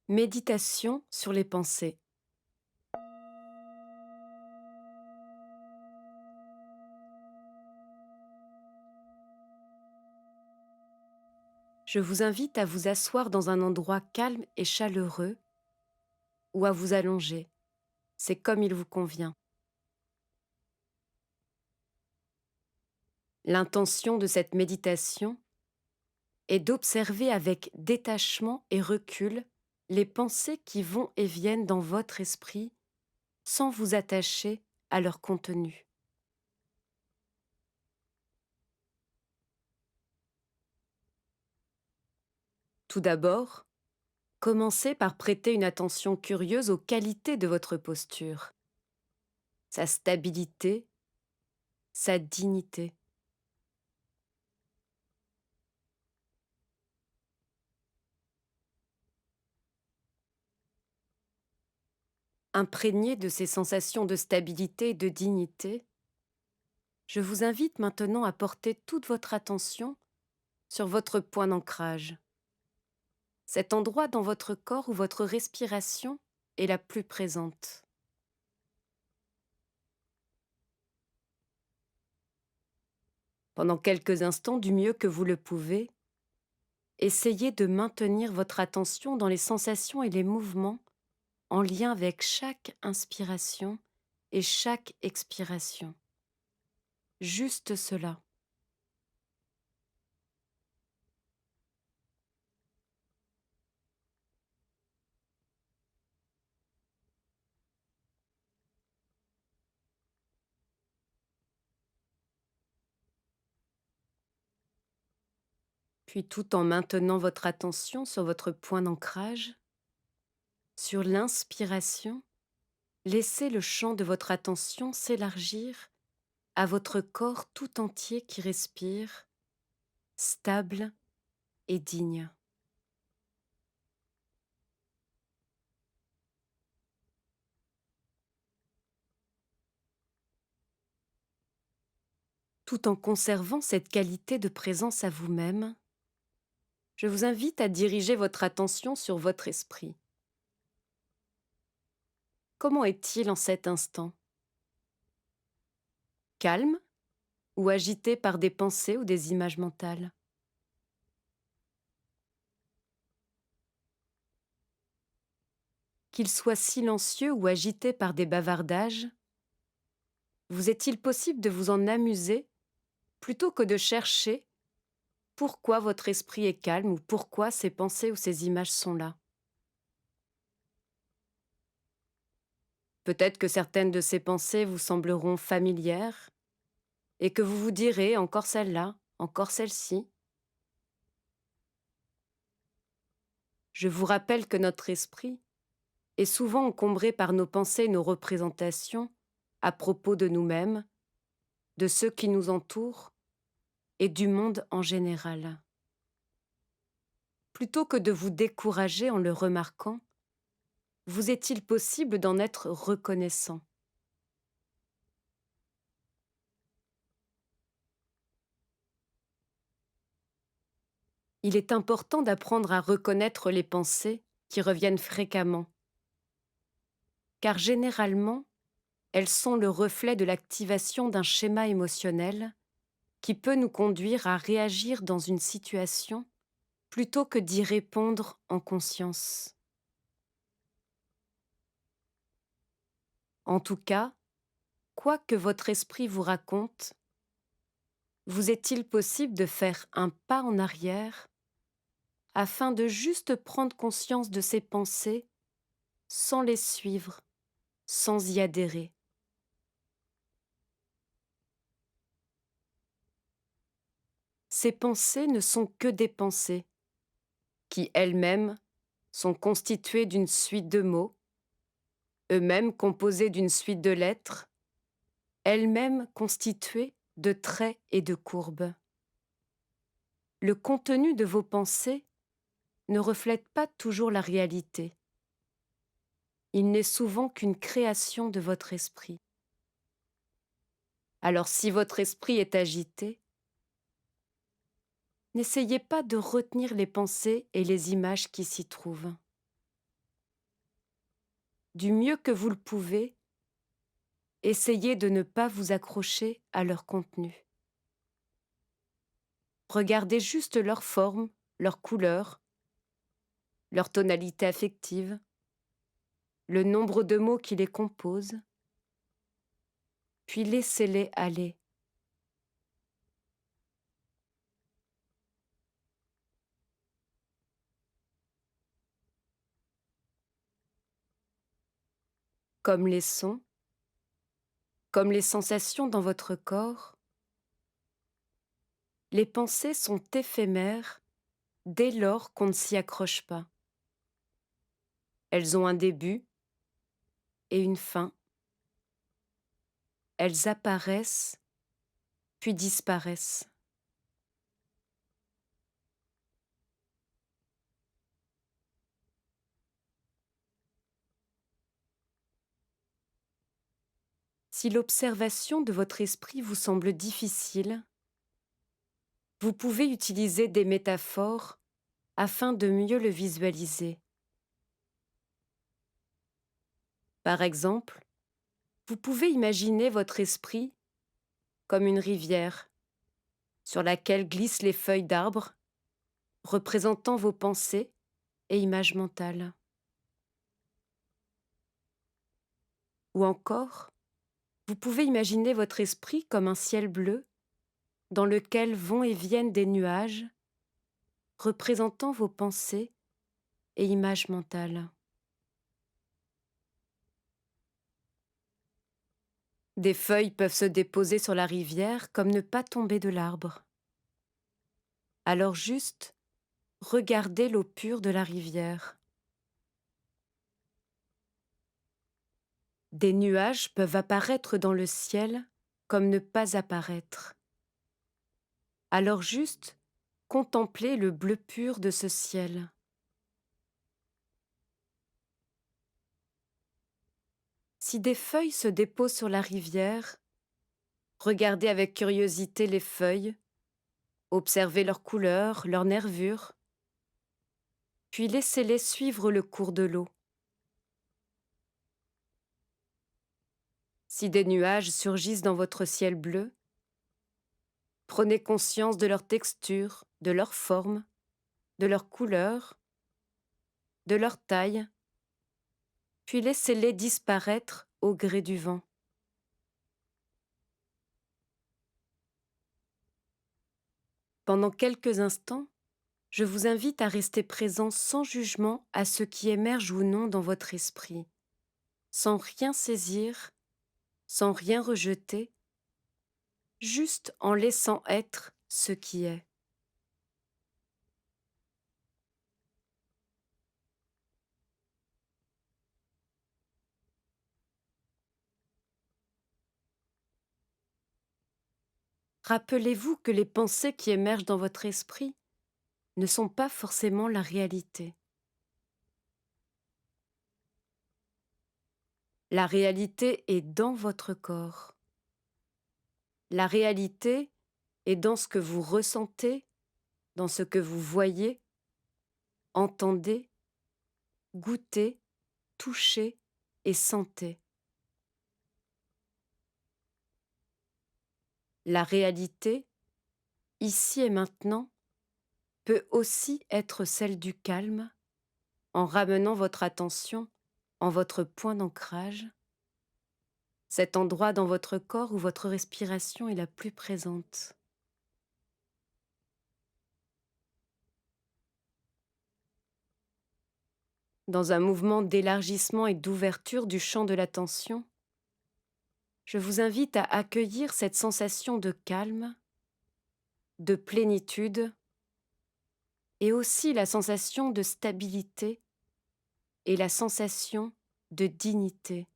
Méditation sur les pensées. Je vous invite à vous asseoir dans un endroit calme et chaleureux ou à vous allonger. C'est comme il vous convient. L'intention de cette méditation est d'observer avec détachement et recul les pensées qui vont et viennent dans votre esprit sans vous attacher à leur contenu. Tout d'abord, commencez par prêter une attention curieuse aux qualités de votre posture, sa stabilité, sa dignité. Imprégné de ces sensations de stabilité et de dignité, je vous invite maintenant à porter toute votre attention sur votre point d'ancrage, cet endroit dans votre corps où votre respiration est la plus présente. Pendant quelques instants, du mieux que vous le pouvez, essayez de maintenir votre attention dans les sensations et les mouvements en lien avec chaque inspiration et chaque expiration. Juste cela. Puis tout en maintenant votre attention sur votre point d'ancrage, sur l'inspiration, laissez le champ de votre attention s'élargir à votre corps tout entier qui respire, stable et digne. Tout en conservant cette qualité de présence à vous-même, je vous invite à diriger votre attention sur votre esprit. Comment est-il en cet instant? Calme ou agité par des pensées ou des images mentales? Qu'il soit silencieux ou agité par des bavardages, vous est-il possible de vous en amuser plutôt que de chercher pourquoi votre esprit est calme ou pourquoi ces pensées ou ces images sont là? Peut-être que certaines de ces pensées vous sembleront familières et que vous vous direz encore celle-là, encore celle-ci. Je vous rappelle que notre esprit est souvent encombré par nos pensées et nos représentations à propos de nous-mêmes, de ceux qui nous entourent et du monde en général. Plutôt que de vous décourager en le remarquant, vous est-il possible d'en être reconnaissant? Il est important d'apprendre à reconnaître les pensées qui reviennent fréquemment, car généralement, elles sont le reflet de l'activation d'un schéma émotionnel qui peut nous conduire à réagir dans une situation plutôt que d'y répondre en conscience. En tout cas, quoi que votre esprit vous raconte, vous est-il possible de faire un pas en arrière afin de juste prendre conscience de ces pensées sans les suivre, sans y adhérer? Ces pensées ne sont que des pensées, qui elles-mêmes sont constituées d'une suite de mots, eux-mêmes composés d'une suite de lettres, elles-mêmes constituées de traits et de courbes. Le contenu de vos pensées ne reflète pas toujours la réalité. Il n'est souvent qu'une création de votre esprit. Alors si votre esprit est agité, n'essayez pas de retenir les pensées et les images qui s'y trouvent. du mieux que vous le pouvez, essayez de ne pas vous accrocher à leur contenu. Regardez juste leur forme, leur couleur, leur tonalité affective, le nombre de mots qui les composent, puis laissez-les aller. Comme les sons, comme les sensations dans votre corps, les pensées sont éphémères dès lors qu'on ne s'y accroche pas. Elles ont un début et une fin. Elles apparaissent, puis disparaissent. Si l'observation de votre esprit vous semble difficile, vous pouvez utiliser des métaphores afin de mieux le visualiser. Par exemple, vous pouvez imaginer votre esprit comme une rivière sur laquelle glissent les feuilles d'arbres, représentant vos pensées et images mentales. Ou encore, vous pouvez imaginer votre esprit comme un ciel bleu dans lequel vont et viennent des nuages, représentant vos pensées et images mentales. Des feuilles peuvent se déposer sur la rivière comme ne pas tomber de l'arbre. Alors juste, regardez l'eau pure de la rivière. Des nuages peuvent apparaître dans le ciel comme ne pas apparaître. Alors juste, contemplez le bleu pur de ce ciel. Si des feuilles se déposent sur la rivière, regardez avec curiosité les feuilles, observez leurs couleurs, leurs nervures, puis laissez-les suivre le cours de l'eau. Si des nuages surgissent dans votre ciel bleu, prenez conscience de leur texture, de leur forme, de leur couleur, de leur taille, puis laissez-les disparaître au gré du vent. Pendant quelques instants, je vous invite à rester présent sans jugement à ce qui émerge ou non dans votre esprit, sans rien saisir, sans rien rejeter, juste en laissant être ce qui est. Rappelez-vous que les pensées qui émergent dans votre esprit ne sont pas forcément la réalité. La réalité est dans votre corps. La réalité est dans ce que vous ressentez, dans ce que vous voyez, entendez, goûtez, touchez et sentez. La réalité, ici et maintenant, peut aussi être celle du calme, en ramenant votre attention en votre point d'ancrage, cet endroit dans votre corps où votre respiration est la plus présente. Dans un mouvement d'élargissement et d'ouverture du champ de l'attention, je vous invite à accueillir cette sensation de calme, de plénitude et aussi la sensation de stabilité et la sensation de dignité.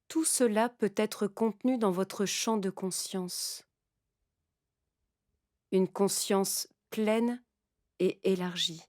Tout cela peut être contenu dans votre champ de conscience. Une conscience pleine et élargie.